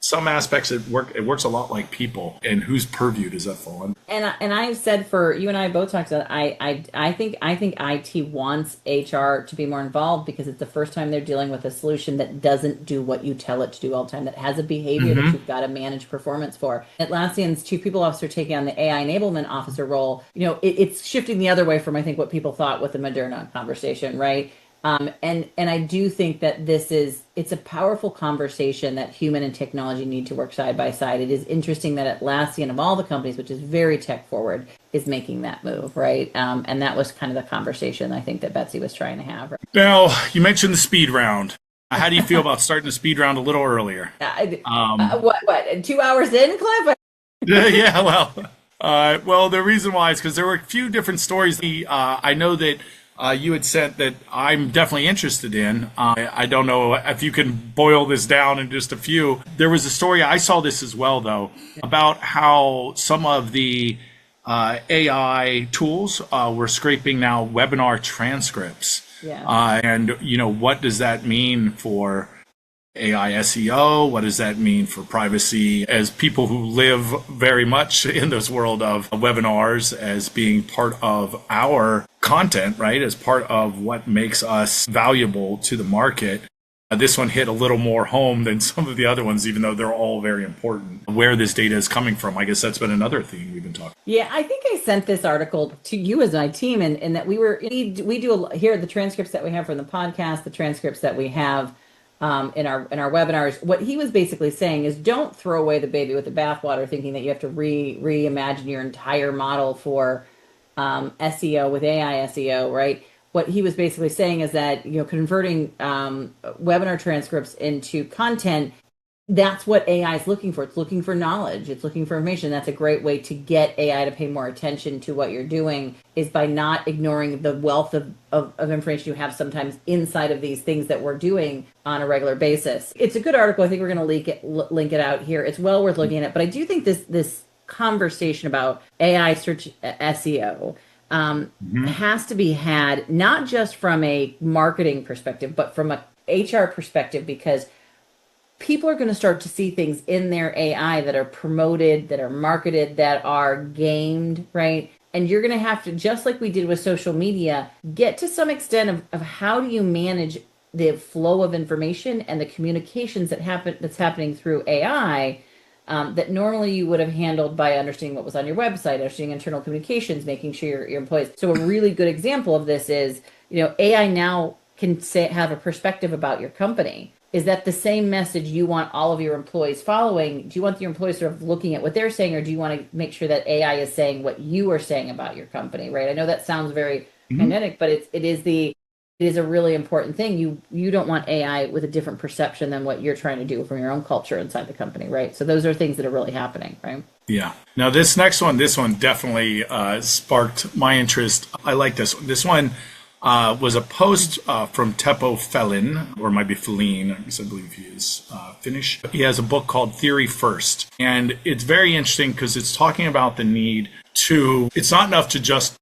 Some aspects it works a lot like people, and whose purview does that fall in? And I've said, for you and I both talked about it, I think IT wants HR to be more involved, because it's the first time they're dealing with a solution that doesn't do what you tell it to do all the time, that has a behavior that you've got to manage performance for. Atlassian's chief people officer taking on the AI enablement officer role, it's shifting the other way from, I think, what people thought with the Moderna conversation, right? And I do think that it's a powerful conversation that human and technology need to work side by side. It is interesting that Atlassian, of all the companies, which is very tech forward, is making that move, right? And that was kind of the conversation I think that Betsy was trying to have. Right? Now, you mentioned the speed round. How do you feel about starting the speed round a little earlier? What? 2 hours in, Cliff? Yeah, well, the reason why is because there were a few different stories. I know that you had sent that I'm definitely interested in. I don't know if you can boil this down in just a few. There was a story, I saw this as well, though, about how some of the AI tools were scraping now webinar transcripts. Yeah. And, what does that mean for AI SEO? What does that mean for privacy? As people who live very much in this world of webinars as being part of our content, right? As part of what makes us valuable to the market. This one hit a little more home than some of the other ones, even though they're all very important. Where this data is coming from, I guess that's been another theme we've been talking. Yeah, I think I sent this article to you as my team, and that we do here the transcripts that we have from the podcast, the transcripts that we have in our webinars. What he was basically saying is, don't throw away the baby with the bathwater, thinking that you have to reimagine your entire model for SEO with AI SEO, right? What he was basically saying is that, converting webinar transcripts into content, that's what AI is looking for. It's looking for knowledge. It's looking for information. That's a great way to get AI to pay more attention to what you're doing, is by not ignoring the wealth of information you have sometimes inside of these things that we're doing on a regular basis. It's a good article. I think we're going to link it out here. It's well worth looking at. But I do think this conversation about AI search SEO has to be had not just from a marketing perspective, but from a HR perspective, because people are going to start to see things in their AI that are promoted, that are marketed, that are gamed, right? And you're going to have to, just like we did with social media, get to some extent of how do you manage the flow of information and the communications that's happening through AI, that normally you would have handled by understanding what was on your website, understanding internal communications, making sure your employees. So a really good example of this is, AI now can have a perspective about your company. Is that the same message you want all of your employees following? Do you want your employees sort of looking at what they're saying, or do you want to make sure that AI is saying what you are saying about your company, right? I know that sounds very kinetic, but it is a really important thing. You don't want AI with a different perception than what you're trying to do from your own culture inside the company, right? So those are things that are really happening, right? Yeah. Now this one definitely sparked my interest. I like this one. This one was a post from Teppo Felin, or it might be Feline, I believe he is Finnish. He has a book called Theory First. And it's very interesting because it's talking about the need it's not enough to just,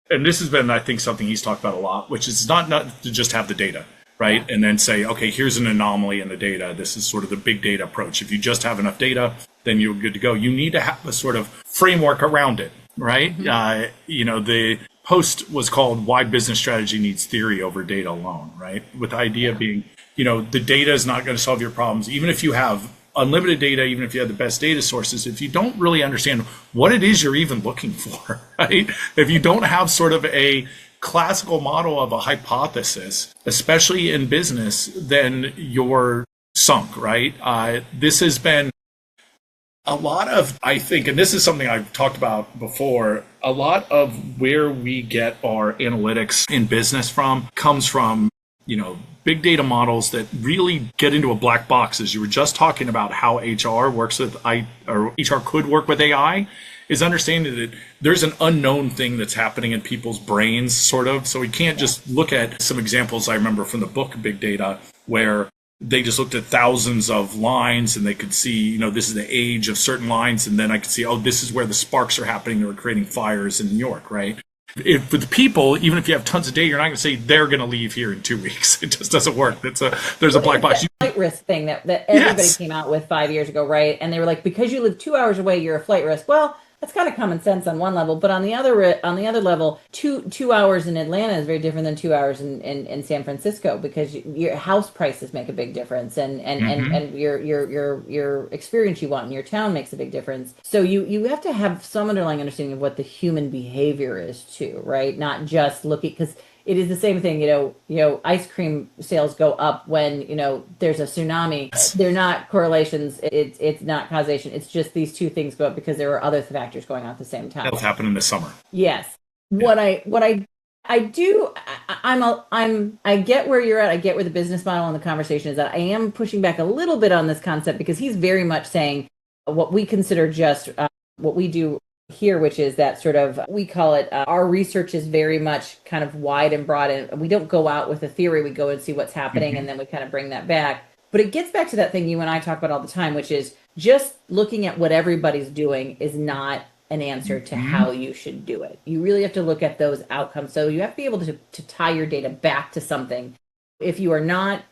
and this has been, I think, something he's talked about a lot, which is not to just have the data, right? And then say, okay, here's an anomaly in the data. This is sort of the big data approach. If you just have enough data, then you're good to go. You need to have a sort of framework around it, right? The post was called Why Business Strategy Needs Theory Over Data Alone, right? With the idea being, the data is not going to solve your problems. Even if you have unlimited data, even if you have the best data sources, if you don't really understand what it is you're even looking for, right? If you don't have sort of a classical model of a hypothesis, especially in business, then you're sunk, right? This has been a lot of, I think, and this is something I've talked about before, a lot of where we get our analytics in business from comes from, big data models that really get into a black box. As you were just talking about how HR works with or HR could work with AI, is understanding that there's an unknown thing that's happening in people's brains, sort of. So we can't just look at some examples I remember from the book Big Data, where they just looked at thousands of lines and they could see, this is the age of certain lines. And then I could see, this is where the sparks are happening. They were creating fires in New York, right? With people, even if you have tons of data, you're not going to say they're going to leave here in 2 weeks. It just doesn't work. There's a black box. Flight risk thing that everybody came out with 5 years ago, right? And they were like, because you live 2 hours away, you're a flight risk. Well, that's kind of common sense on one level, but on the other level, two hours in Atlanta is very different than 2 hours in San Francisco, because your house prices make a big difference, and your experience you want in your town makes a big difference. So you have to have some underlying understanding of what the human behavior is too, right? Not just looking, because it is the same thing, ice cream sales go up when, there's a tsunami. They're not correlations. It's not causation. It's just these two things go up because there are other factors going on at the same time. That'll happen in the summer. Yes. Yeah. I get where you're at. I get where the business model and the conversation is at. I am pushing back a little bit on this concept, because he's very much saying what we consider just what we do here, which is that sort of, we call it, our research is very much kind of wide and broad, and we don't go out with a theory. We go and see what's happening, and then we kind of bring that back. But it gets back to that thing you and I talk about all the time, which is just looking at what everybody's doing is not an answer to how you should do it. You really have to look at those outcomes. So you have to be able to tie your data back to something. If you are not,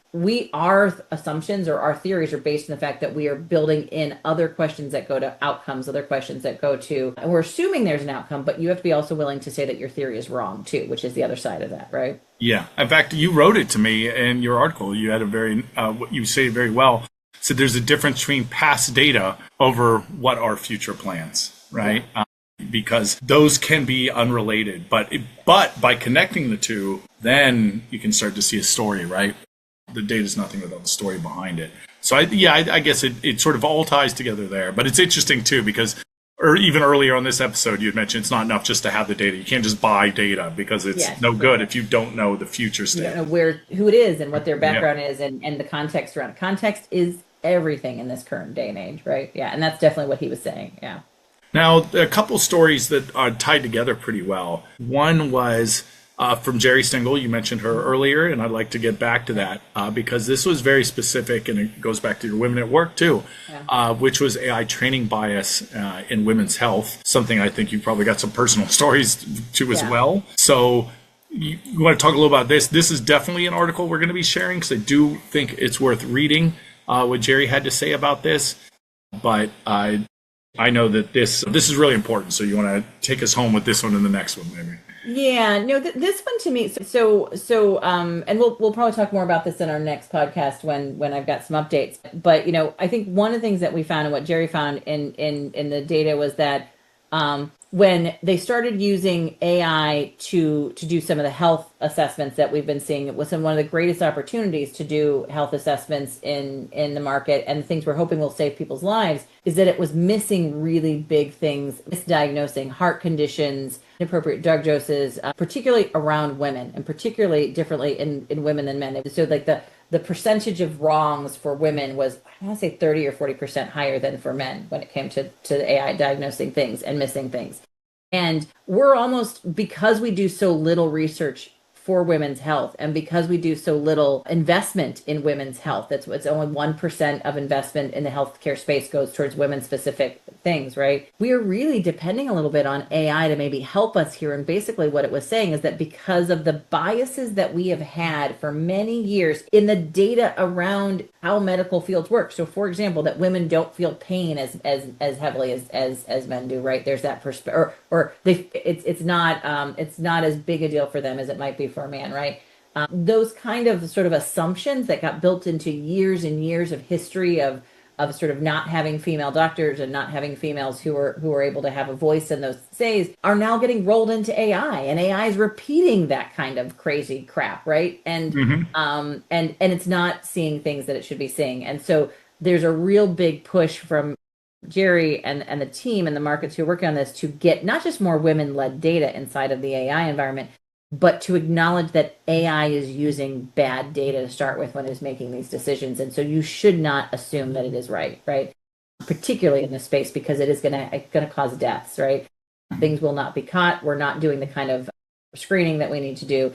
our assumptions or our theories are based on the fact that we are building in other questions that go to outcomes, other questions that go to, and we're assuming there's an outcome, but you have to be also willing to say that your theory is wrong too, which is the other side of that, right? Yeah. In fact, you wrote it to me in your article. You had a very, what you say very well. So there's a difference between past data over what are future plans, right? Yeah. Because those can be unrelated, but by connecting the two, then you can start to see a story, right? The data is nothing without the story behind it. So I guess it sort of all ties together there. But it's interesting too, because even earlier on this episode, you had mentioned it's not enough just to have the data. You can't just buy data because it's no good if you don't know the future state. You don't know who it is and what their background is and the context around it. Context is everything in this current day and age, right? Yeah, and that's definitely what he was saying, yeah. Now, a couple stories that are tied together pretty well. One was from Jerry Stengel. You mentioned her earlier, and I'd like to get back to that because this was very specific, and it goes back to your women at work too, which was AI training bias in women's health, something I think you probably got some personal stories to as well. So you want to talk a little about this? This is definitely an article we're going to be sharing because I do think it's worth reading what Jerry had to say about this. But I know that this is really important. So you want to take us home with this one and the next one, maybe. Yeah, no, this one to me. And we'll probably talk more about this in our next podcast when I've got some updates. But I think one of the things that we found and what Jerry found in the data was that when they started using AI to do some of the health assessments that we've been seeing, it was one of the greatest opportunities to do health assessments in the market, and the things we're hoping will save people's lives is that it was missing really big things, misdiagnosing heart conditions, inappropriate drug doses, particularly around women, and particularly differently in women than men. So like the percentage of wrongs for women was, I want to say 30 or 40% higher than for men when it came to AI diagnosing things and missing things. And we're almost, because we do so little research for women's health, and because we do so little investment in women's health, it's only 1% of investment in the healthcare space goes towards women specific things, right? We are really depending a little bit on AI to maybe help us here. And basically what it was saying is that because of the biases that we have had for many years in the data around how medical fields work. So for example, that women don't feel pain as heavily as men do, right? There's that perspective, or it's not as big a deal for them as it might be for a man, right? Those kind of sort of assumptions that got built into years and years of history of sort of not having female doctors and not having females who are able to have a voice in those says are now getting rolled into AI, and AI is repeating that kind of crazy crap, right? And and it's not seeing things that it should be seeing. And so there's a real big push from Jerry and the team and the markets who are working on this to get not just more women-led data inside of the AI environment, but to acknowledge that AI is using bad data to start with when it's making these decisions. And so you should not assume that it is right? Particularly in this space, because it is going to cause deaths, right? Things will not be caught. We're not doing the kind of screening that we need to do,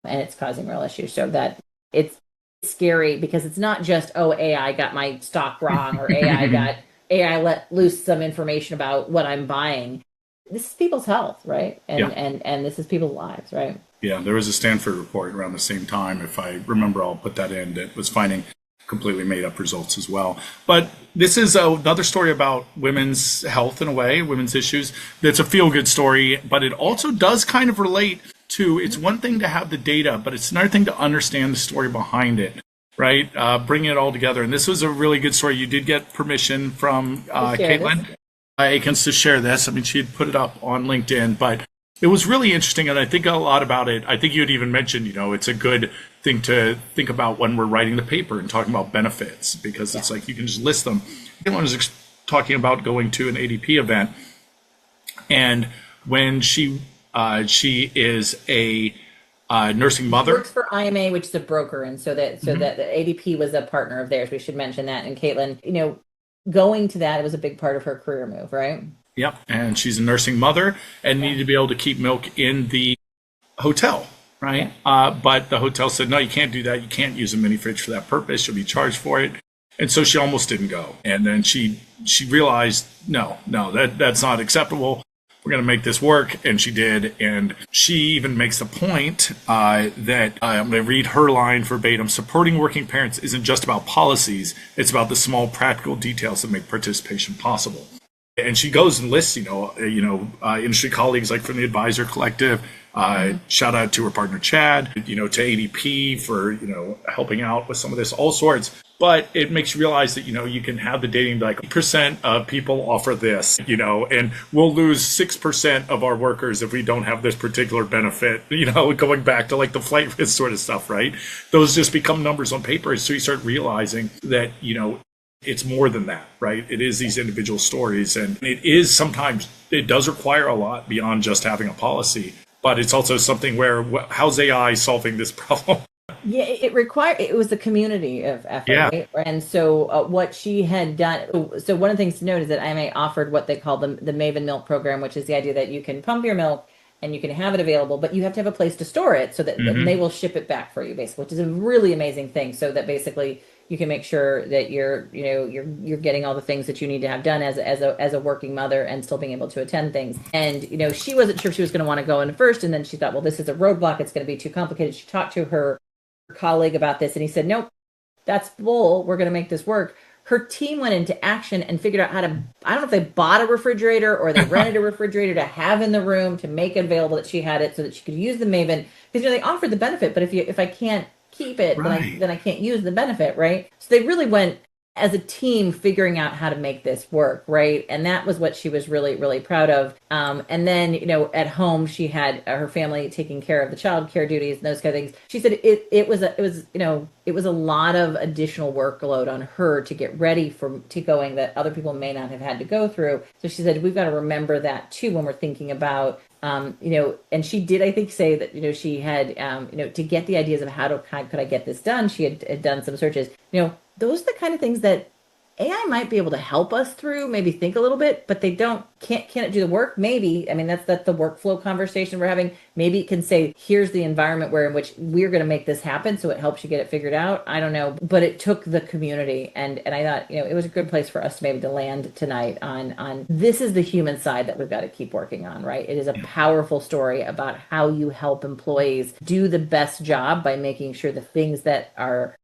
and it's causing real issues. So that it's scary because it's not just, oh, AI got my stock wrong, or AI let loose some information about what I'm buying. This is people's health, right? And this is people's lives, right? Yeah, there was a Stanford report around the same time, if I remember, I'll put that in, that was finding completely made up results as well. But this is another story about women's health in a way, women's issues. That's a feel-good story, but it also does kind of relate to, it's one thing to have the data, but it's another thing to understand the story behind it, right? Bringing it all together. And this was a really good story. You did get permission from Caitlin Akins to share this. I mean, she had put it up on LinkedIn, but it was really interesting. And I think a lot about it. I think you had even mentioned, it's a good thing to think about when we're writing the paper and talking about benefits, because it's like you can just list them. Caitlin was talking about going to an ADP event, and when she is a nursing mother. She works for IMA, which is a broker, and so that the ADP was a partner of theirs. We should mention that. And Caitlin, going to that, it was a big part of her career move, right? Yep. And she's a nursing mother and needed to be able to keep milk in the hotel, right? But the hotel said, no, you can't do that. You can't use a mini fridge for that purpose. You'll be charged for it. And so she almost didn't go. And then she realized, no, that's not acceptable. We're going to make this work. And she did. And she even makes the point that I'm going to read her line verbatim. Supporting working parents isn't just about policies. It's about the small practical details that make participation possible. And she goes and lists, industry colleagues like from the Advisor Collective. Shout out to her partner, Chad, to ADP for, helping out with some of this, all sorts. But it makes you realize that, you can have the dating like percent of people offer this, and we'll lose 6% of our workers if we don't have this particular benefit, going back to like the flight risk sort of stuff, right? Those just become numbers on paper. So you start realizing that, it's more than that, right? It is these individual stories. And it does require a lot beyond just having a policy. But it's also something where how's AI solving this problem? Yeah, it was a community of effort, Yeah. right? And so what she had done, so one of the things to note is that IMA offered what they call the Maven Milk Program, which is the idea that you can pump your milk and you can have it available, but you have to have a place to store it so that they will ship it back for you, basically, which is a really amazing thing. So that basically you can make sure that you're getting all the things that you need to have done as a working mother and still being able to attend things. And she wasn't sure she was going to want to go in first, and then she thought, well, this is a roadblock. It's going to be too complicated. She talked to her colleague about this, and he said, nope, that's bull. We're going to make this work. Her team went into action and figured out how to, I don't know if they bought a refrigerator or they rented a refrigerator to have in the room to make it available that she had it so that she could use the Maven. Because they offered the benefit, but if I can't keep it, right, then I can't use the benefit, right? So they really went as a team figuring out how to make this work, right? And that was what she was really, really proud of. And then, at home, she had her family taking care of the child care duties and those kind of things. She said it was a lot of additional workload on her to get ready to going that other people may not have had to go through. So she said, we've got to remember that too when we're thinking about and she did, I think, say that, she had, to get the ideas of how could I get this done? She had done some searches, those are the kind of things that AI might be able to help us through, maybe think a little bit, but they can't it do the work? Maybe. I mean, that's the workflow conversation we're having. Maybe it can say, here's the environment in which we're going to make this happen. So it helps you get it figured out. I don't know, but it took the community. And I thought, it was a good place for us to land tonight on this is the human side that we've got to keep working on, right? It is a powerful story about how you help employees do the best job by making sure the things that are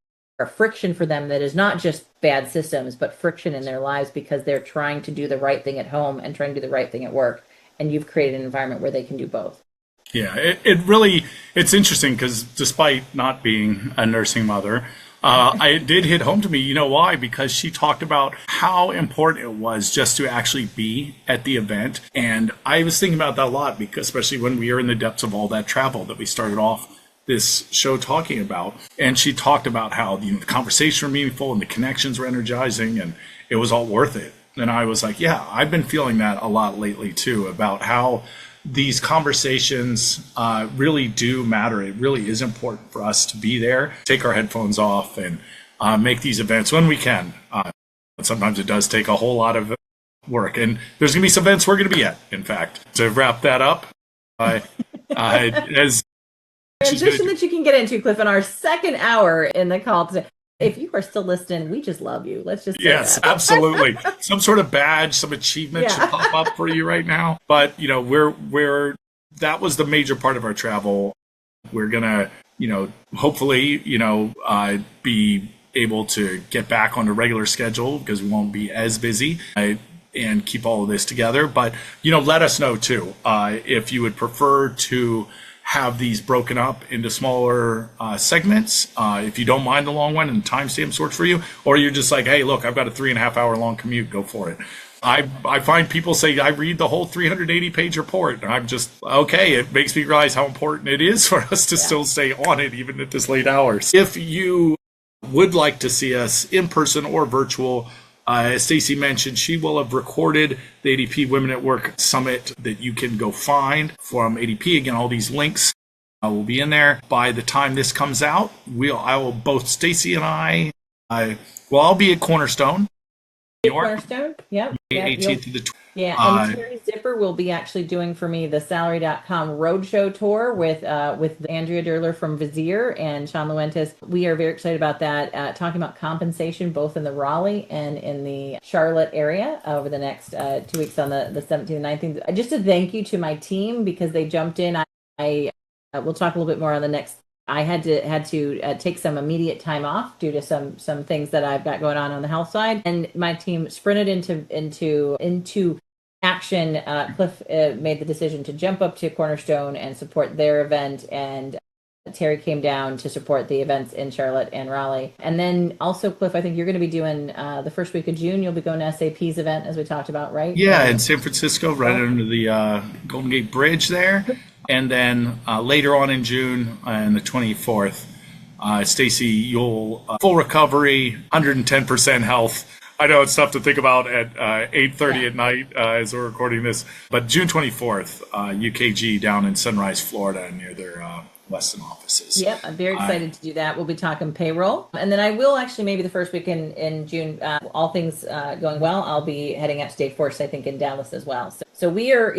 friction for them, that is not just bad systems, but friction in their lives because they're trying to do the right thing at home and trying to do the right thing at work. And you've created an environment where they can do both. Yeah, it's interesting because despite not being a nursing mother, it did hit home to me. You know why? Because she talked about how important it was just to actually be at the event. And I was thinking about that a lot, because especially when we are in the depths of all that travel that we started off this show talking about. And she talked about how the conversations were meaningful and the connections were energizing and it was all worth it. And I was like, yeah, I've been feeling that a lot lately too, about how these conversations really do matter. It really is important for us to be there, take our headphones off, and make these events when we can. Sometimes it does take a whole lot of work. And there's going to be some events we're going to be at, in fact. To wrap that up, as transition that you can get into, Cliff, in our second hour in the call today. If you are still listening, we just love you. Let's just say yes, that. Absolutely. Some sort of badge, some achievement should pop up for you right now. But we're that was the major part of our travel. We're gonna hopefully be able to get back on a regular schedule because we won't be as busy. And keep all of this together. But let us know too if you would prefer to have these broken up into smaller segments, if you don't mind the long one and timestamps works for you, or you're just like, hey, look, I've got a 3.5 hour long commute, go for it. I find people say, I read the whole 380-page report, and I'm just, okay, it makes me realize how important it is for us to still stay on it, even at this late hours. If you would like to see us in person or virtual, as Stacy mentioned, she will have recorded the ADP Women at Work Summit that you can go find from ADP. Again, all these links will be in there. By the time this comes out, both Stacy and I'll be at Cornerstone. New York, Cornerstone. Yep. May Yep. 18th to the 20th. Yeah, and Terry Zipper will be actually doing for me the Salary.com Roadshow tour with Andrea Derler from Vizier and Sean Luentis. We are very excited about that, talking about compensation both in the Raleigh and in the Charlotte area over the next 2 weeks on the 17th and 19th. Just a thank you to my team because they jumped in. I we'll talk a little bit more on the next. I had to take some immediate time off due to some things that I've got going on the health side, and my team sprinted into action. Cliff made the decision to jump up to Cornerstone and support their event, and Terry came down to support the events in Charlotte and Raleigh. And then also, Cliff, I think you're going to be doing the first week of June. You'll be going to SAP's event, as we talked about, right? Yeah, in San Francisco, right under the Golden Gate Bridge there. And then later on in June, on the 24th, Stacy, you'll full recovery, 110% health. I know it's tough to think about at 8:30 at night as we're recording this, but June 24th, UKG down in Sunrise, Florida, near their Weston offices. Yep, I'm very excited to do that. We'll be talking payroll. And then I will actually, maybe the first week in June, all things going well, I'll be heading out to Dayforce, I think, in Dallas as well. So we are,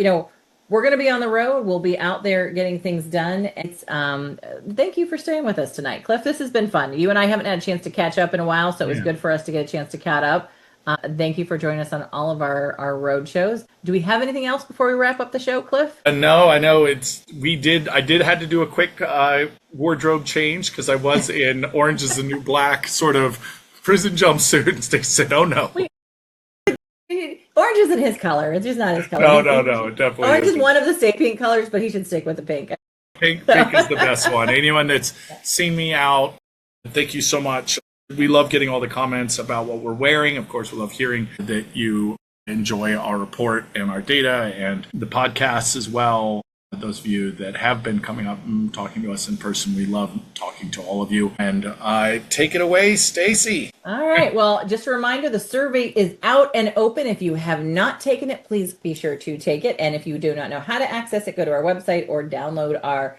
we're going to be on the road. We'll be out there getting things done. It's thank you for staying with us tonight, Cliff. This has been fun. You and I haven't had a chance to catch up in a while, so it was good for us to get a chance to catch up. Thank you for joining us on all of our road shows. Do we have anything else before we wrap up the show, Cliff? No, I know I did have to do a quick wardrobe change because I was in Orange is the New Black sort of prison jumpsuit, and Stacey said, "Oh no." Orange isn't his color. It's just not his color. No, definitely. Orange isn't. is one of the sapient colors, but he should stick with the pink. Pink is the best one. Anyone that's seen me out, thank you so much. We love getting all the comments about what we're wearing. Of course, we love hearing that you enjoy our report and our data and the podcasts as well. Those of you that have been coming up and talking to us in person, we love talking to all of you. And take it away, Stacy. All right. Well, just a reminder, the survey is out and open. If you have not taken it, please be sure to take it. And if you do not know how to access it, go to our website or download our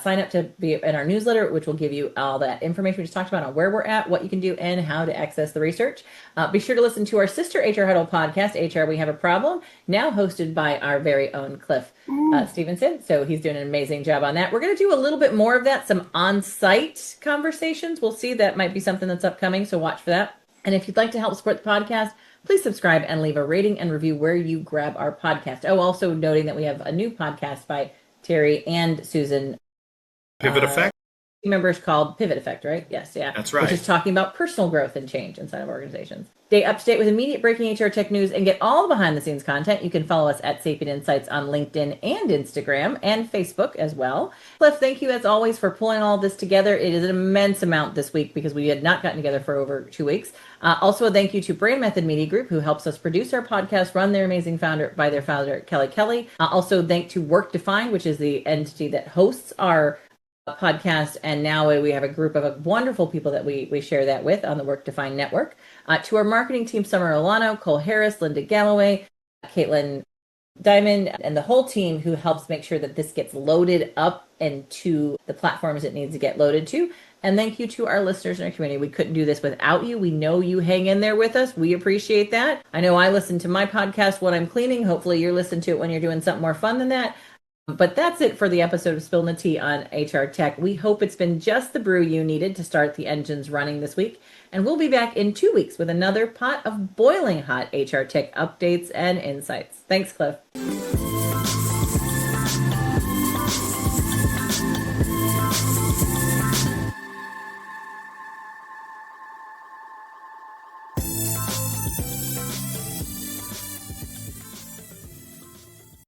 sign up to be in our newsletter, which will give you all that information we just talked about on where we're at, what you can do, and how to access the research. Be sure to listen to our sister HR Huddle podcast, HR We Have a Problem, now hosted by our very own Cliff Stevenson. So he's doing an amazing job on that. We're going to do a little bit more of that, some on-site conversations. We'll see. That might be something that's upcoming, so watch for that. And if you'd like to help support the podcast, please subscribe and leave a rating and review where you grab our podcast. Oh, also noting that we have a new podcast by Terry and Susan. Pivot Effect? Members called Pivot Effect, right? Yes, yeah. That's right. Which is talking about personal growth and change inside of organizations. Stay up to date with immediate breaking HR tech news and get all the behind the scenes content. You can follow us at Sapient Insights on LinkedIn and Instagram and Facebook as well. Cliff, thank you as always for pulling all this together. It is an immense amount this week because we had not gotten together for over 2 weeks. Also, a thank you to Brand Method Media Group, who helps us produce our podcast, run their amazing founder, Kelly Kelly. Also, thank to Work Defined, which is the entity that hosts our podcast, and now we have a group of wonderful people that we share that with on the Work Defined network. To our marketing team, Summer Olano, Cole Harris, Linda Galloway, Caitlin Diamond, and the whole team who helps make sure that this gets loaded up into the platforms it needs to get loaded to. And thank you to our listeners in our community. We couldn't do this without you. We know you hang in there with us. We appreciate that. I know I listen to my podcast when I'm cleaning. Hopefully you're listening to it when you're doing something more fun than that. But that's it for the episode of Spilling the Tea on HR Tech. We hope it's been just the brew you needed to start the engines running this week. And we'll be back in 2 weeks with another pot of boiling hot HR Tech updates and insights. Thanks, Cliff.